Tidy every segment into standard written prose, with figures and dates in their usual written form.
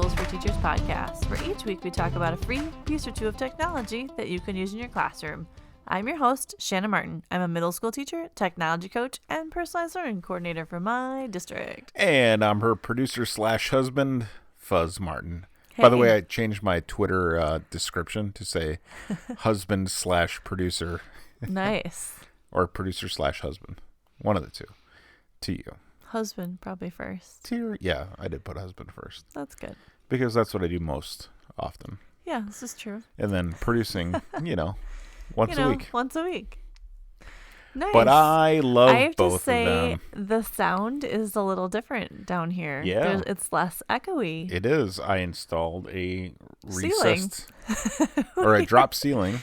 Tools for Teachers podcast, where each week we talk about a free piece or two of technology that you can use in your classroom. I'm your host, Shanna Martin. I'm a middle school teacher, technology coach, and personalized learning coordinator for my district. And I'm her producer/husband, Fuzz Martin. Hey. By the way, I changed my Twitter description to say husband/producer. Nice. Or producer/husband. One of the two. To you. Husband, probably first. Yeah, I did put husband first. That's good. Because that's what I do most often. Yeah, this is true. And then producing, once a week. Once a week. Nice. But I love I have both to say, of them. the sound is a little different down here. Yeah. It's less echoey. It is. I installed a Ceiling. recessed or a drop ceiling.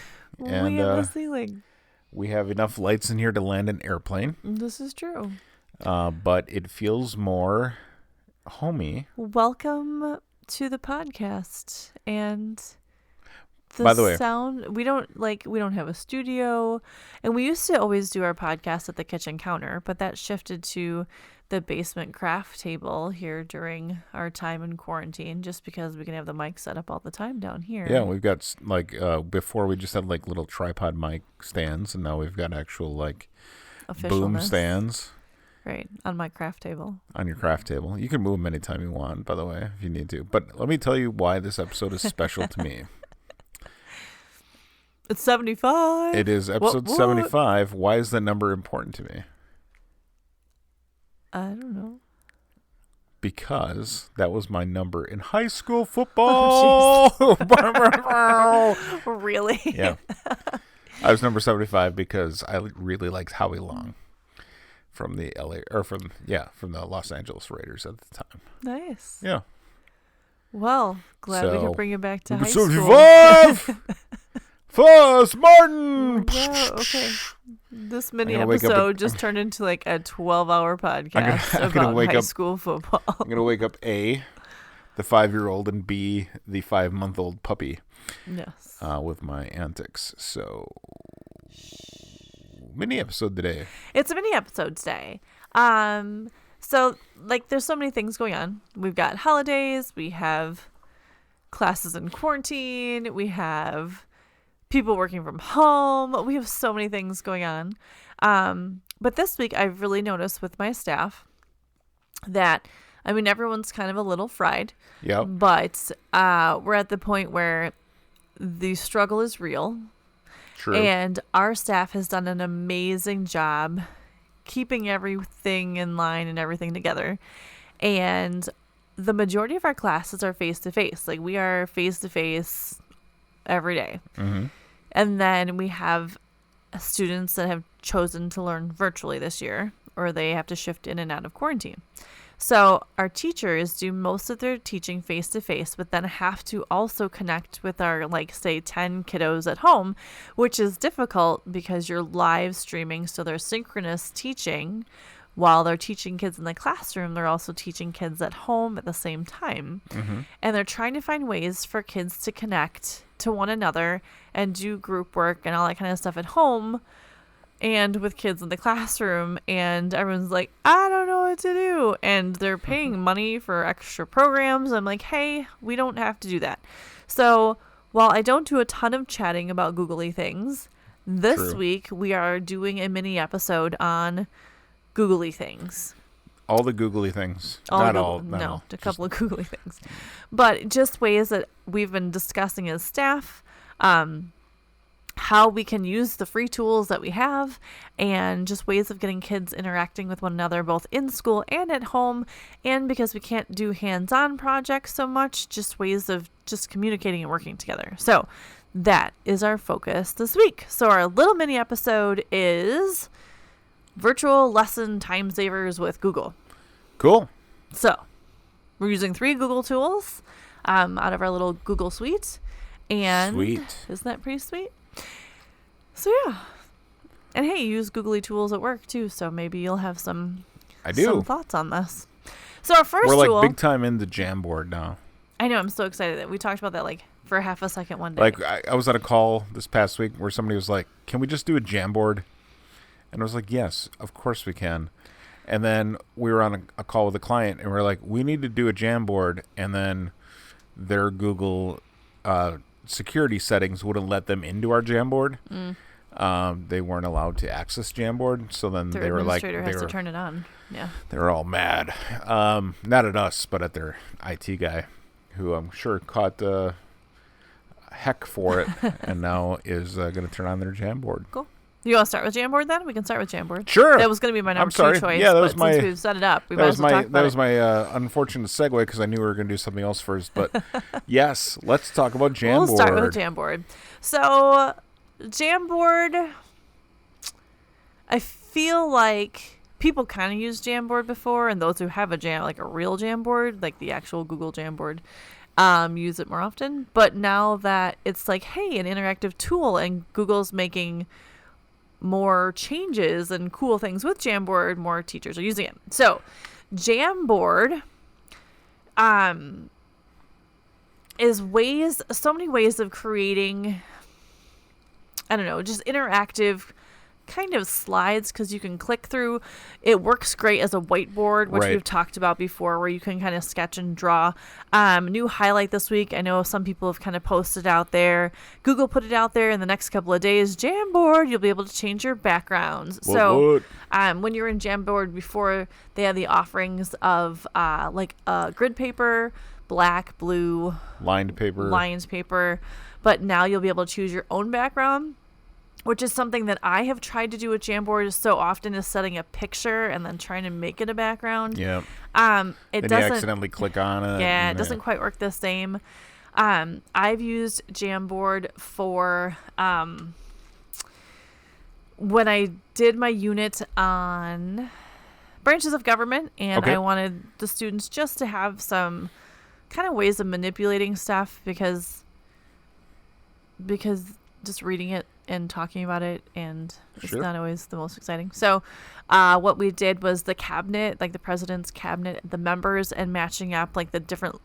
And we have a ceiling. we have enough lights in here to land an airplane. This is true. But it feels more homey. Welcome to the podcast. And By the way, sound, we don't have a studio, and we used to always do our podcast at the kitchen counter, but that shifted to the basement craft table here during our time in quarantine, just because we can have the mic set up all the time down here. Yeah, we've got before we just had little tripod mic stands, and now we've got actual boom stands. Right, on my craft table. On your craft table. You can move them anytime you want, by the way, if you need to. But let me tell you why this episode is special to me. It's 75. It is episode 75. Why is that number important to me? I don't know. Because that was my number in high school football. Oh, really? Yeah. I was number 75 because I really liked Howie Long from the from the Los Angeles Raiders at the time. Nice. Yeah. Well, glad we could bring it back to high school. 75! Fuzz Martin! Yeah, okay. This mini episode just turned into a 12-hour podcast about high school football. I'm going to wake up A, the 5-year-old, and B, the 5-month-old puppy. Yes. With my antics. So, mini episode today. It's a mini episode today. So, there's so many things going on. We've got holidays. We have classes in quarantine. We have people working from home. We have so many things going on. But this week, I've really noticed with my staff that, everyone's kind of a little fried. Yeah. But we're at the point where the struggle is real. True. And our staff has done an amazing job keeping everything in line and everything together. And the majority of our classes are face-to-face. We are face-to-face every day. Mm-hmm. And then we have students that have chosen to learn virtually this year, or they have to shift in and out of quarantine. So our teachers do most of their teaching face-to-face, but then have to also connect with our, say, 10 kiddos at home, which is difficult because you're live streaming. So they're synchronous teaching. While they're teaching kids in the classroom, they're also teaching kids at home at the same time. Mm-hmm. And they're trying to find ways for kids to connect to one another and do group work and all that kind of stuff at home and with kids in the classroom. And everyone's like, I don't know what to do. And they're paying money for extra programs. I'm like, hey, we don't have to do that. So while I don't do a ton of chatting about googly things, this week we are doing a mini episode on googly things. All the googly things. A couple of googly things. But just ways that we've been discussing as staff, how we can use the free tools that we have, and just ways of getting kids interacting with one another, both in school and at home. And because we can't do hands-on projects so much, just ways of just communicating and working together. So that is our focus this week. So our little mini episode is virtual lesson time savers with Google. Cool. So we're using 3 Google tools out of our little Google suite. And sweet. Isn't that pretty sweet? So yeah. And hey, you use googly tools at work too, so maybe you'll have some thoughts on this. So our first tool. We're big time into Jamboard now. I know, I'm so excited that we talked about that for half a second one day. I was at a call this past week where somebody was like, can we just do a Jamboard? And I was like, yes, of course we can. And then we were on a call with a client, and we were like, we need to do a Jamboard. And then their Google security settings wouldn't let them into our Jamboard. They weren't allowed to access Jamboard, so then Their they were like, administrator has to turn it on. Yeah. they were all mad. Not at us, but at their IT guy, who I'm sure caught heck for it, and now is going to turn on their Jamboard. Cool. You want to start with Jamboard then? We can start with Jamboard. Sure. That was going to be my number 2 choice. Yeah, that was but since we've set it up, we might as well talk about that was it. my unfortunate segue because I knew we were going to do something else first. But yes, let's talk about Jamboard. We'll start with Jamboard. So, Jamboard, I feel like people kind of used Jamboard before, and those who have a real Jamboard, like the actual Google Jamboard, use it more often. But now that it's like, hey, an interactive tool, and Google's making more changes and cool things with Jamboard, more teachers are using it. So Jamboard is so many ways of creating, I don't know, just interactive kind of slides, because you can click through. It works great as a whiteboard, which we've talked about before, where you can kind of sketch and draw. New highlight this week, I know some people have kind of posted out there. Google put it out there in the next couple of days. Jamboard, you'll be able to change your backgrounds. When you're in Jamboard before, they had the offerings of grid paper, black, blue, lined paper. But now you'll be able to choose your own background, which is something that I have tried to do with Jamboard so often, is setting a picture and then trying to make it a background. Yeah. It and doesn't you accidentally click on it. Yeah, it doesn't quite work the same. I've used Jamboard for when I did my unit on branches of government, and I wanted the students just to have some kind of ways of manipulating stuff, because just reading it and talking about it, and it's not always the most exciting. So what we did was the cabinet, like the president's cabinet, the members, and matching up like the different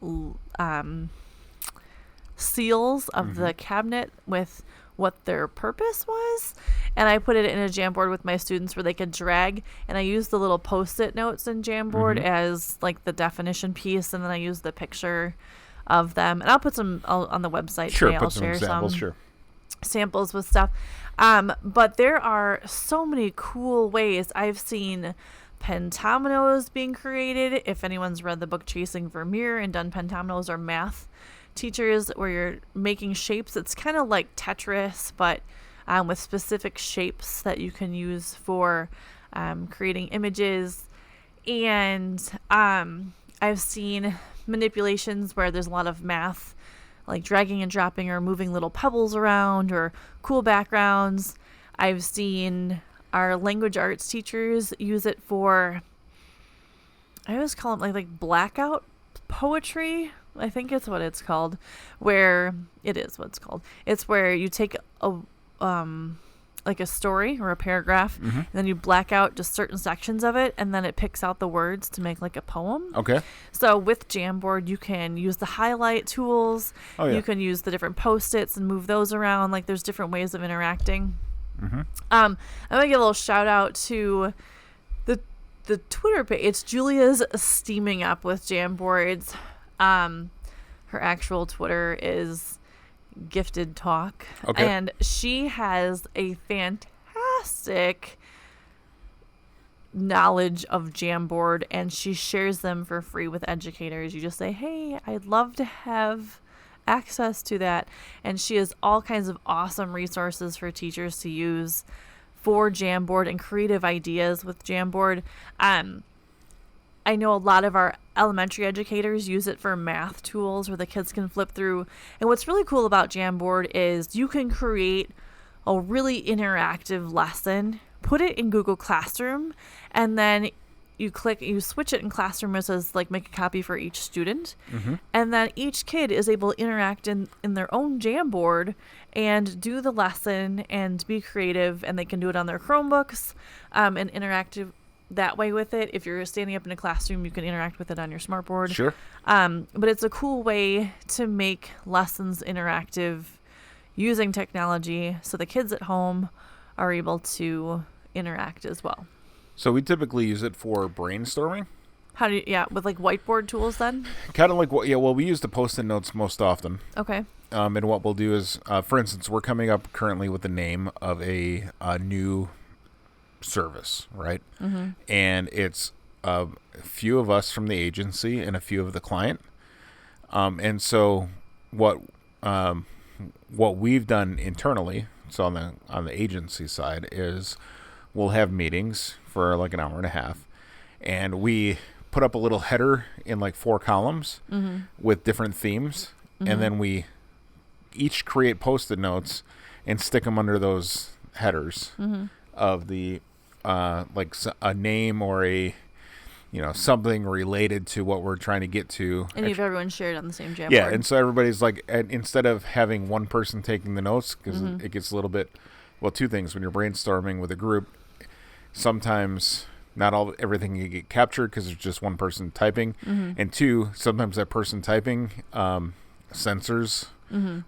seals of the cabinet with what their purpose was. And I put it in a Jamboard with my students where they could drag, and I used the little post-it notes in Jamboard as like the definition piece, and then I used the picture of them, and I'll put some on the website. Sure, I'll some share examples, some samples with stuff. But there are so many cool ways. I've seen pentominoes being created. If anyone's read the book Chasing Vermeer and done pentominoes, or math teachers, where you're making shapes, it's kind of like Tetris, but with specific shapes that you can use for creating images. And I've seen manipulations where there's a lot of math, like dragging and dropping or moving little pebbles around, or cool backgrounds. I've seen our language arts teachers use it for, I always call it like blackout poetry. I think it's what it's called, where it is what it's called. It's where you take a like a story or a paragraph, and then you black out just certain sections of it, and then it picks out the words to make like a poem. Okay. So with Jamboard, you can use the highlight tools. You can use the different post-its and move those around. Like, there's different ways of interacting. I'm gonna give a little shout out to the Twitter page. It's Julia's steaming up with Jamboards. Her actual Twitter is Gifted Talk, and she has a fantastic knowledge of Jamboard, and she shares them for free with educators. You just say, hey, I'd love to have access to that, and she has all kinds of awesome resources for teachers to use for Jamboard and creative ideas with Jamboard. I know a lot of our elementary educators use it for math tools where the kids can flip through. And what's really cool about Jamboard is you can create a really interactive lesson, put it in Google Classroom, and then you switch it in Classroom. It says like make a copy for each student. And then each kid is able to interact in their own Jamboard and do the lesson and be creative, and they can do it on their Chromebooks and interactive that way with it. If you're standing up in a classroom, you can interact with it on your smartboard. Sure. But it's a cool way to make lessons interactive using technology, so the kids at home are able to interact as well. So we typically use it for brainstorming. How do you, yeah, with like whiteboard tools then? Kind of like what? Yeah, well, we use the Post-it notes most often. Okay. And what we'll do is, for instance, we're coming up currently with the name of a new service, right? Mm-hmm. And it's a few of us from the agency and a few of the client. And so what we've done internally, so on the agency side, is we'll have meetings for like an hour and a half, and we put up a little header in like 4 columns with different themes, and then we each create Post-it notes and stick them under those headers of the like a name or a something related to what we're trying to get to. And you've everyone shared on the same Jamboard. Yeah, and so everybody's like, instead of having one person taking the notes, because it gets a little bit, well, 2 things. When you're brainstorming with a group, sometimes not everything can get captured because there's just one person typing. And 2, sometimes that person typing censors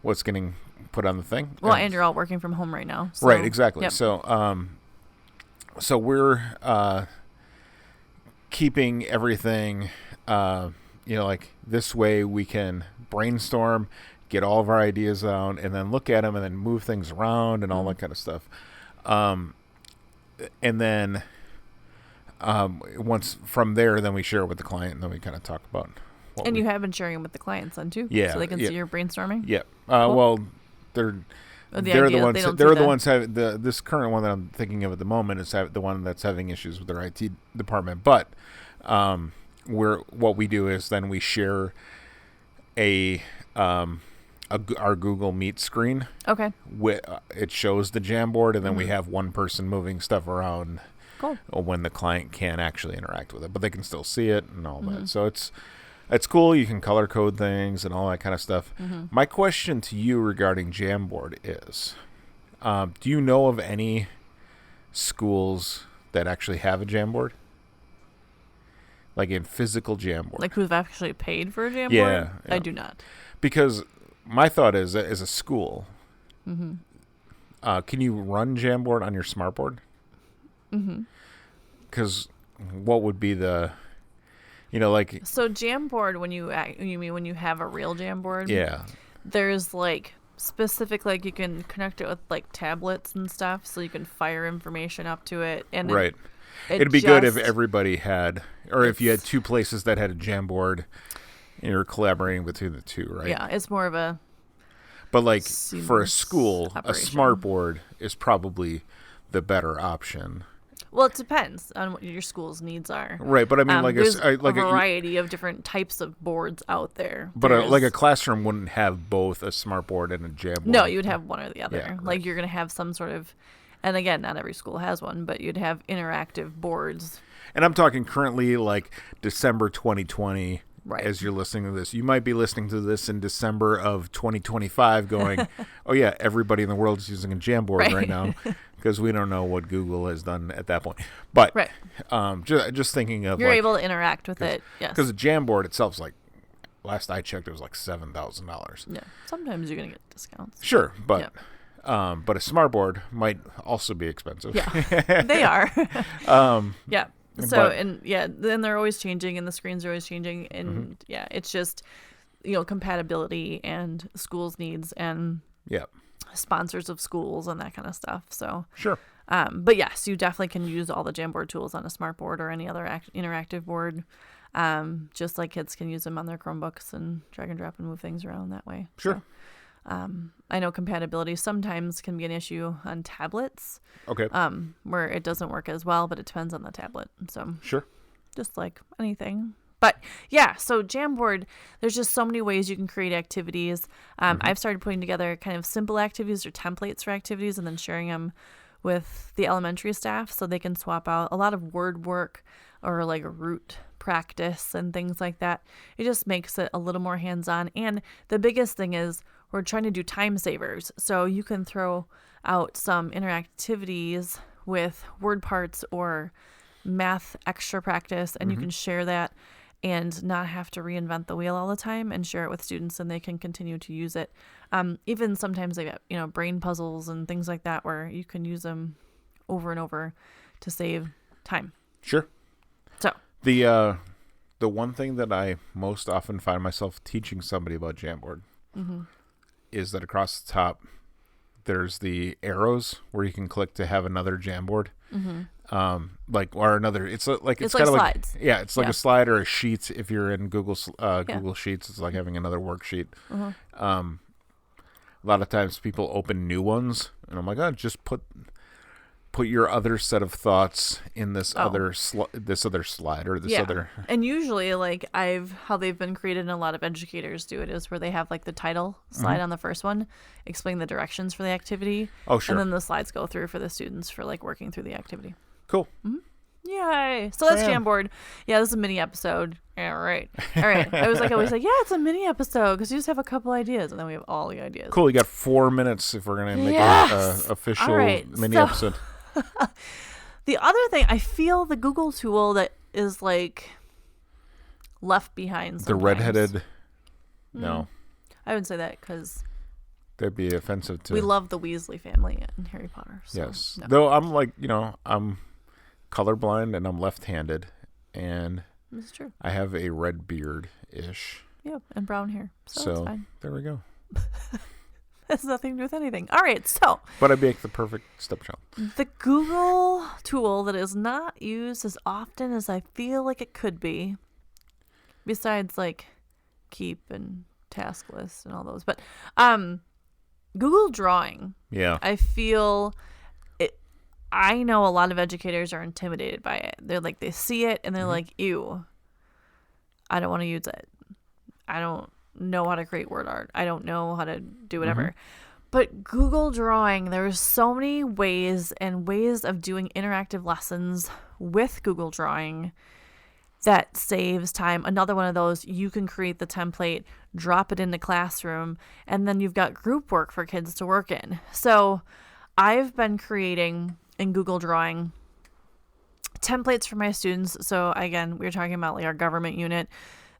what's getting put on the thing. Well, and you're all working from home right now. So. Right, exactly. Yep. So we're keeping everything, like this way we can brainstorm, get all of our ideas out, and then look at them and then move things around and all that kind of stuff. And then once from there, then we share it with the client, and then we kind of talk about what And you have been sharing them with the clients then too? Yeah. So they can see your brainstorming? Yeah. Cool. Well, they're They're the ones. They're the ones having this current one that I'm thinking of at the moment is the one that's having issues with their IT department. But what we do is then we share our Google Meet screen. Okay. It shows the Jamboard, and then we have one person moving stuff around. Cool. When the client can't actually interact with it, but they can still see it and all that. So it's cool. You can color code things and all that kind of stuff. My question to you regarding Jamboard is, do you know of any schools that actually have a Jamboard? Like in physical Jamboard? Like who've actually paid for a Jamboard? Yeah. I do not. Because my thought is, as a school, can you run Jamboard on your smartboard? Because what would be the... So Jamboard, when you mean when you have a real Jamboard? Yeah. There's like specific, like you can connect it with like tablets and stuff, so you can fire information up to it. And right. It'd be good if everybody had, or if you had 2 places that had a Jamboard, and you're collaborating between the 2, right? Yeah, it's more of a. But like for a school, operation. A smartboard is probably the better option. Well, it depends on what your school's needs are. Right, but I mean, there's a variety of different types of boards out there. But a classroom wouldn't have both a smartboard and a Jamboard. No, you would have one or the other. Yeah, right. Like you're going to have some sort of, and again, not every school has one, but you'd have interactive boards. And I'm talking currently like December 2020. Right. As you're listening to this, you might be listening to this in December of 2025 going, oh yeah, everybody in the world is using a Jamboard right now, because we don't know what Google has done at that point. But just thinking of you're able to interact with it. Yes. Because the Jamboard itself is like, last I checked, it was like $7,000. Yeah. Sometimes you're going to get discounts. Sure. But a smartboard might also be expensive. Yeah, they are. Yeah. So, then they're always changing, and the screens are always changing, and it's just, compatibility and schools' needs and sponsors of schools and that kind of stuff. So, sure. But yes, you definitely can use all the Jamboard tools on a smartboard or any other interactive board, just like kids can use them on their Chromebooks and drag and drop and move things around that way. Sure. So, I know compatibility sometimes can be an issue on tablets. Okay. Where it doesn't work as well, but it depends on the tablet. So sure. Just like anything. But yeah, so Jamboard, there's just so many ways you can create activities. I've started putting together kind of simple activities or templates for activities and then sharing them with the elementary staff so they can swap out a lot of word work or like root practice and things like that. It just makes it a little more hands-on. And the biggest thing is we're trying to do time savers. So you can throw out some interactivities with word parts or math extra practice, and you can share that and not have to reinvent the wheel all the time and share it with students, and they can continue to use it. Even sometimes they got, brain puzzles and things like that where you can use them over and over to save time. Sure. So the one thing that I most often find myself teaching somebody about Jamboard is that across the top, there's the arrows where you can click to have another Jamboard. Or another, it's kind like of slides. like, yeah, it's like a slide or a sheet. If you're in Google Sheets, it's like having another worksheet. A lot of times people open new ones, and I'm like, oh, just put your other set of thoughts in this other slide or this other. And usually, like how they've been created, and a lot of educators do it, is where they have like the title slide on the first one, explain the directions for the activity. Oh, sure. And then the slides go through for the students for like working through the activity. Cool. Yay! So that's Jamboard. Yeah, this is a mini episode. Yeah, right. All right. I was always like, yeah, it's a mini episode because you just have a couple ideas, and then we have all the ideas. Cool. You got 4 minutes if we're gonna make an official mini episode. The other thing, I feel the Google tool that is like left behind sometimes. The redheaded. No. I wouldn't say that because that'd be offensive to. we love the Weasley family in Harry Potter. So, yes. no. Though I'm like, I'm colorblind and I'm left-handed, and It's true. I have a red beard-ish. Yep, and brown hair. So it's fine. There we go. Has nothing to do with anything. All right, so. But I make the perfect stepchild. The Google tool that is not used as often as I feel like it could be, besides like Keep and Task List and all those, but Google Drawing. Yeah. I feel it. I know a lot of educators are intimidated by it. They're like, they see it and they're like, ew, I don't want to use it. I don't know how to create word art. I don't know how to do whatever. But Google Drawing, there's so many ways of doing interactive lessons with Google Drawing that saves time. Another one of those, you can create the template, drop it in the classroom, and then you've got group work for kids to work in. So I've been creating in Google Drawing templates for my students. So again, we were talking about like our government unit,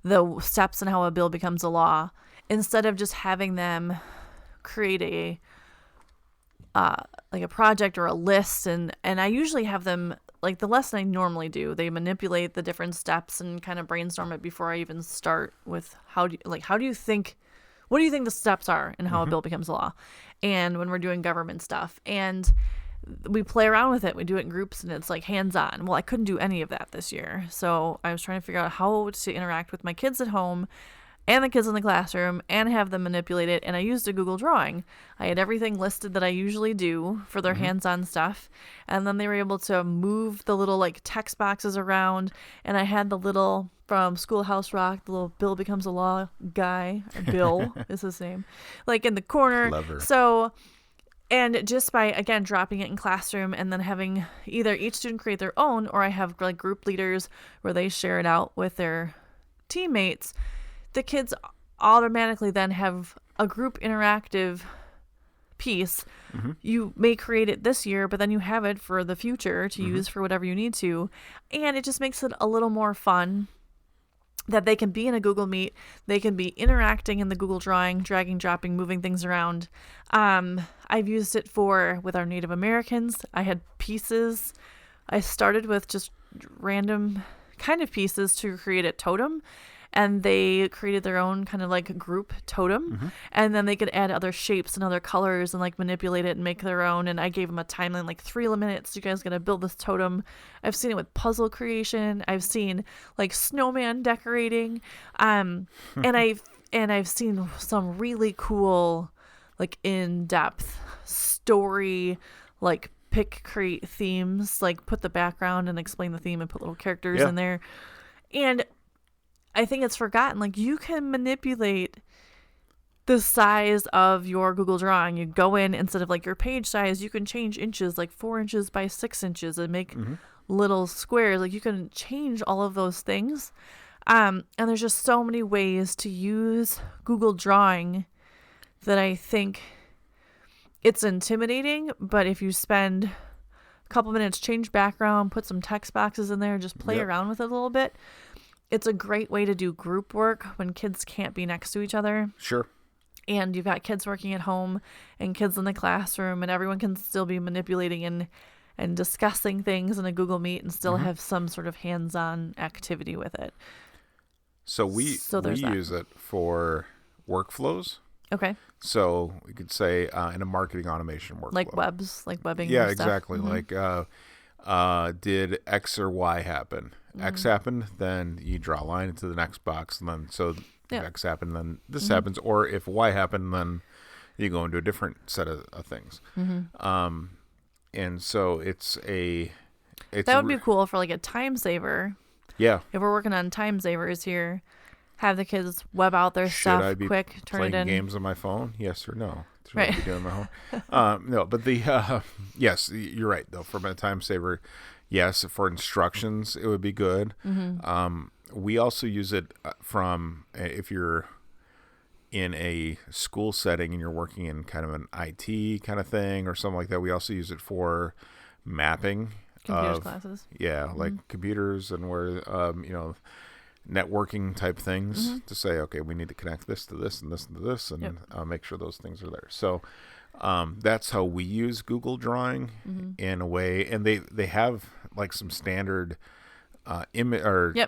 the steps and how a bill becomes a law, instead of just having them create a like a project or a list, and I usually have them, like the lesson I normally do, they manipulate the different steps and kind of brainstorm it before I even start with what do you think the steps are and how a bill becomes a law, and when we're doing government stuff, and we play around with it. We do it in groups and it's like hands-on. Well, I couldn't do any of that this year. So I was trying to figure out how to interact with my kids at home and the kids in the classroom and have them manipulate it. And I used a Google Drawing. I had everything listed that I usually do for their hands-on stuff. And then they were able to move the little like text boxes around. And I had the little, from Schoolhouse Rock, the little Bill Becomes a Law guy. Bill is his name. Like in the corner. Clever. So... And just by, again, dropping it in classroom and then having either each student create their own, or I have like group leaders where they share it out with their teammates, the kids automatically then have a group interactive piece. You may create it this year, but then you have it for the future to use for whatever you need to. And it just makes it a little more fun that they can be in a Google Meet. They can be interacting in the Google Drawing, dragging, dropping, moving things around. I've used it with our Native Americans. I had pieces. I started with just random kind of pieces to create a totem, and they created their own kind of like group totem, and then they could add other shapes and other colors and like manipulate it and make their own. And I gave them a timeline, like 3 minutes. You guys got to build this totem. I've seen it with puzzle creation. I've seen like snowman decorating, and I've seen some really cool, like in-depth story, like create themes, like put the background and explain the theme and put little characters in there. And I think it's forgotten, like you can manipulate the size of your Google Drawing. You go in, instead of like your page size, you can change inches, like 4 inches by 6 inches, and make little squares. Like you can change all of those things. And there's just so many ways to use Google Drawing that I think it's intimidating, but if you spend a couple minutes, change background, put some text boxes in there, just play around with it a little bit, it's a great way to do group work when kids can't be next to each other. Sure. And you've got kids working at home and kids in the classroom, and everyone can still be manipulating and discussing things in a Google Meet and still have some sort of hands-on activity with it. So So we there's that. use it for workflows. Okay. So we could say in a marketing automation workflow. Like webbing Yeah, your stuff. exactly. Like did X or Y happen? X happened, then you draw a line into the next box, and then so if X happened, then this happens. Or if Y happened, then you go into a different set of things. And so it's That would be cool for like a time saver. Yeah. If we're working on time savers here, have the kids web out their Should stuff I be quick, turn playing it in. games on my phone? Yes or no? Should Right. I be doing my home? No, but yes, you're right though. For my time saver, yes, for instructions, it would be good. We also use it from if you're in a school setting and you're working in kind of an IT kind of thing or something like that. We also use it for mapping Computers of classes. yeah, like computers and where networking type things to say, okay, we need to connect this to this and this and to this, and make sure those things are there. So that's how we use Google Drawing in a way, and they have like some standard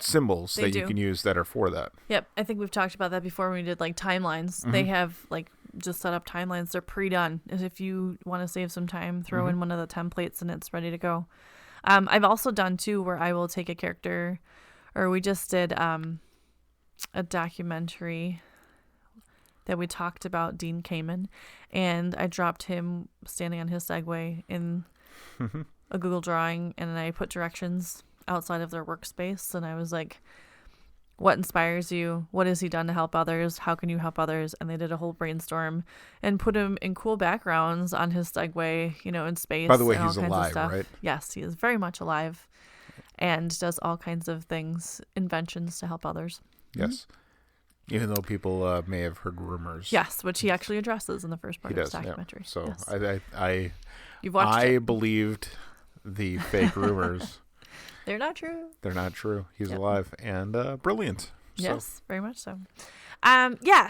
symbols that you can use that are for that. Yep, I think we've talked about that before when we did like timelines. They have like just set up timelines. They're pre-done. If you want to save some time, throw in one of the templates and it's ready to go. I've also done too where I will take a character, or we just did a documentary that we talked about Dean Kamen, and I dropped him standing on his Segway in a Google Drawing, and I put directions outside of their workspace, and I was like, what inspires you? What has he done to help others? How can you help others? And they did a whole brainstorm and put him in cool backgrounds on his Segway, in space. By the way, and all he's kinds of alive, stuff. right? Yes, he is very much alive and does all kinds of things, inventions to help others. Yes. Even though people may have heard rumors. Yes, which he actually addresses in the first part He of his does, documentary. yeah. So yes. You've watched it. believed the fake rumors. They're not true. They're not true. He's alive and brilliant. Yes, very much so.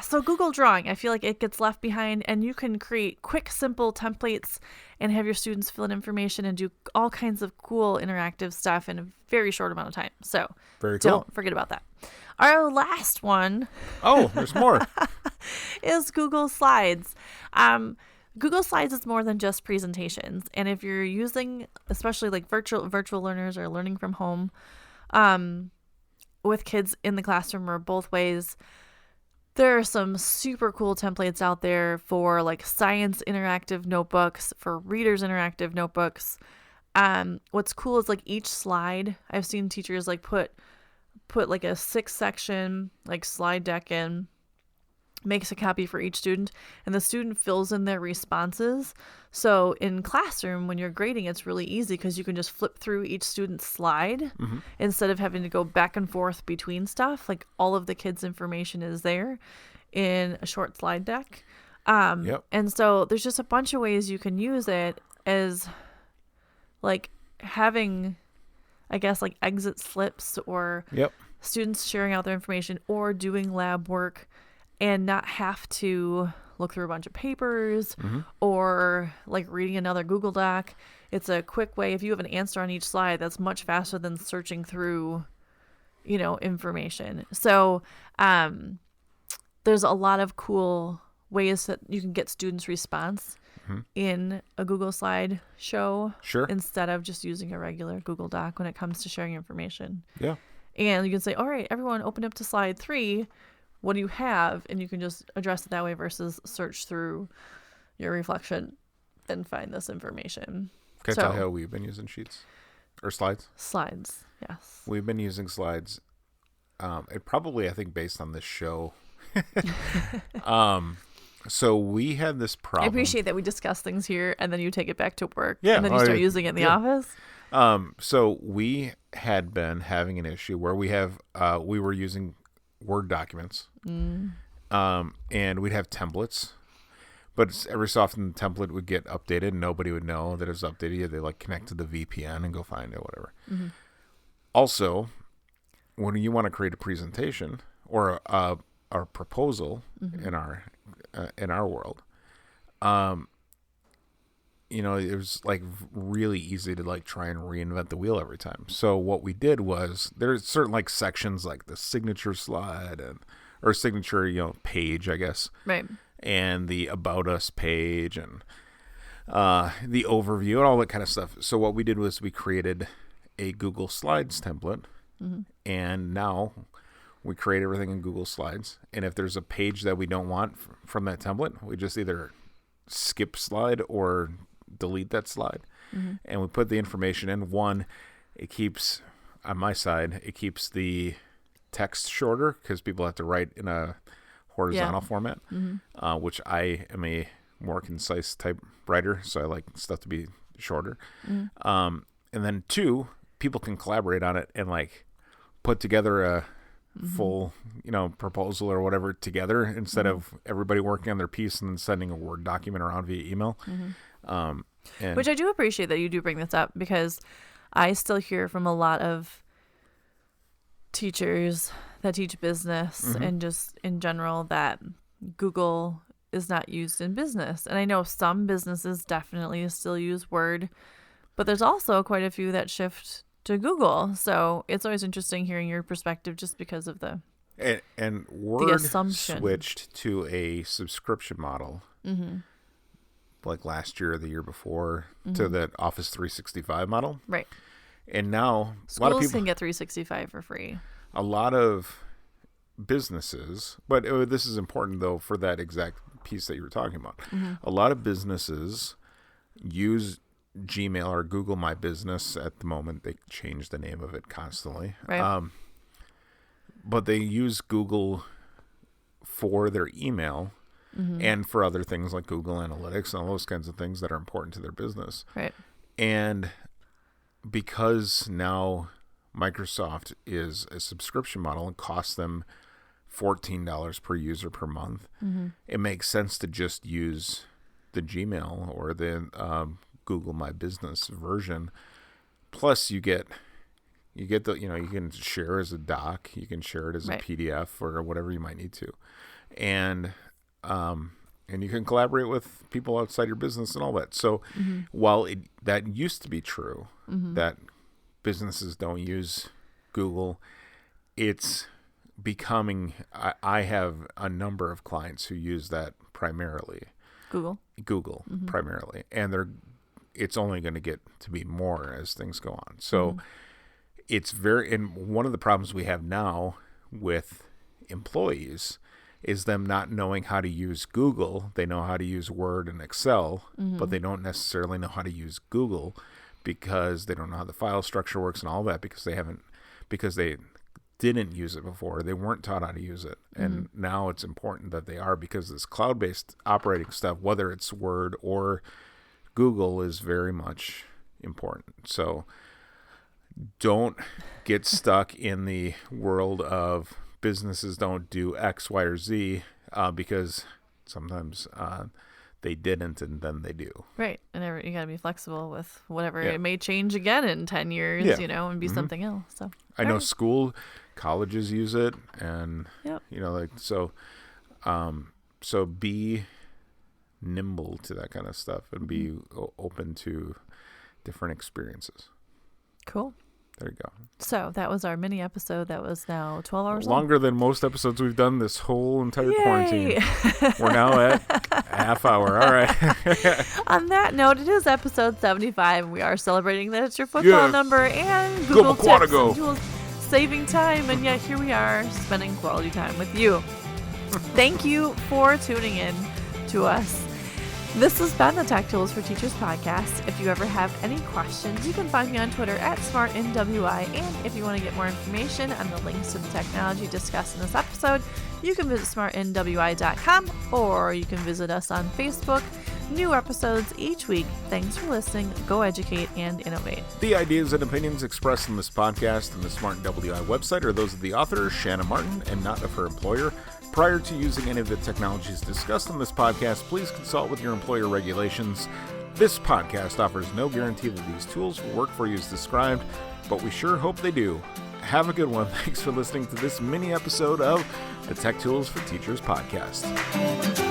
So Google Drawing, I feel like it gets left behind, and you can create quick, simple templates and have your students fill in information and do all kinds of cool interactive stuff in a very short amount of time. So Very cool. Don't forget about that. Our last one Oh, there's more. is Google Slides. Google Slides is more than just presentations. And if you're using, especially like virtual learners or learning from home, with kids in the classroom or both ways, there are some super cool templates out there for like science interactive notebooks, for readers interactive notebooks. What's cool is like each slide, I've seen teachers like put like a 6-section like slide deck in, makes a copy for each student, and the student fills in their responses. So in classroom, when you're grading, it's really easy because you can just flip through each student's slide instead of having to go back and forth between stuff. Like all of the kids' information is there in a short slide deck. And so there's just a bunch of ways you can use it as like having, I guess, like exit slips or students sharing out their information or doing lab work and not have to look through a bunch of papers or like reading another Google Doc. It's a quick way. If you have an answer on each slide, that's much faster than searching through, information. So there's a lot of cool ways that you can get students' response in a Google slide show instead of just using a regular Google Doc when it comes to sharing information. Yeah. And you can say, all right, everyone open up to slide 3. What do you have? And you can just address it that way versus search through your reflection and find this information. Can I tell how we've been using sheets or slides? Slides, yes. We've been using slides. It probably, I think, based on this show. So we had this problem. I appreciate that we discuss things here and then you take it back to work. Yeah, and then you start using it in the office. So we had been having an issue where we were using Word documents, and we'd have templates, but every so often the template would get updated and nobody would know that it was updated. They like connect to the VPN and go find it, whatever. Also, when you want to create a presentation or a proposal in our world, it was like really easy to like try and reinvent the wheel every time. So what we did was there's certain like sections like the signature slide or signature, page, I guess. Right. And the About Us page and the overview and all that kind of stuff. So what we did was we created a Google Slides template, and now we create everything in Google Slides. And if there's a page that we don't want from that template, we just either skip slide or delete that slide. And we put the information in. One, it keeps, on my side, it keeps the text shorter because people have to write in a horizontal format, which I am a more concise type writer, so I like stuff to be shorter. And then two, people can collaborate on it and like put together a full, proposal or whatever together instead of everybody working on their piece and then sending a Word document around via email. Which I do appreciate that you do bring this up, because I still hear from a lot of teachers that teach business and just in general that Google is not used in business. And I know some businesses definitely still use Word, but there's also quite a few that shift to Google. So it's always interesting hearing your perspective just because of the Word assumption. Switched to a subscription model like last year or the year before to the Office 365 model. Right. And now schools a lot of people can get 365 for free. A lot of businesses, but this is important though for that exact piece that you were talking about. A lot of businesses use Gmail or Google My Business at the moment. They change the name of it constantly. Right. But they use Google for their email and for other things like Google Analytics and all those kinds of things that are important to their business. Right. And because now Microsoft is a subscription model and costs them $14 per user per month, it makes sense to just use the Gmail or the Google My Business version. Plus you get the, you can share as a doc, you can share it as a PDF or whatever you might need to. And you can collaborate with people outside your business and all that. So while that used to be true, that businesses don't use Google, it's becoming, I have a number of clients who use that primarily. Google primarily. And it's only going to get to be more as things go on. So it's and one of the problems we have now with employees is them not knowing how to use Google. They know how to use Word and Excel, but they don't necessarily know how to use Google because they don't know how the file structure works and all that because they didn't use it before. They weren't taught how to use it. And now it's important that they are, because this cloud-based operating stuff, whether it's Word or Google, is very much important. So don't get stuck in the world of businesses don't do X, Y, or Z because sometimes they didn't and then they do. Right. And you got to be flexible with whatever. It may change again in 10 years, and be something else. So I know colleges use it, and so be nimble to that kind of stuff and be open to different experiences. Cool. There you go. So that was our mini episode that was now 12 hours longer than most episodes we've done this whole entire quarantine. We're now at a half hour. All right. On that note, it is episode 75, and we are celebrating that it's your football number and Google tips and tools, saving time, and yet here we are spending quality time with you. Thank you for tuning in to us. This has been the Tech Tools for Teachers podcast. If you ever have any questions, you can find me on Twitter at SmartNWI. And if you want to get more information on the links to the technology discussed in this episode, you can visit smartnwi.com or you can visit us on Facebook. New episodes each week. Thanks for listening. Go educate and innovate. The ideas and opinions expressed in this podcast and the Smart NWI website are those of the author, Shanna Martin, and not of her employer. Prior to using any of the technologies discussed in this podcast, please consult with your employer regulations. This podcast offers no guarantee that these tools will work for you as described, but we sure hope they do. Have a good one. Thanks for listening to this mini episode of the Tech Tools for Teachers podcast.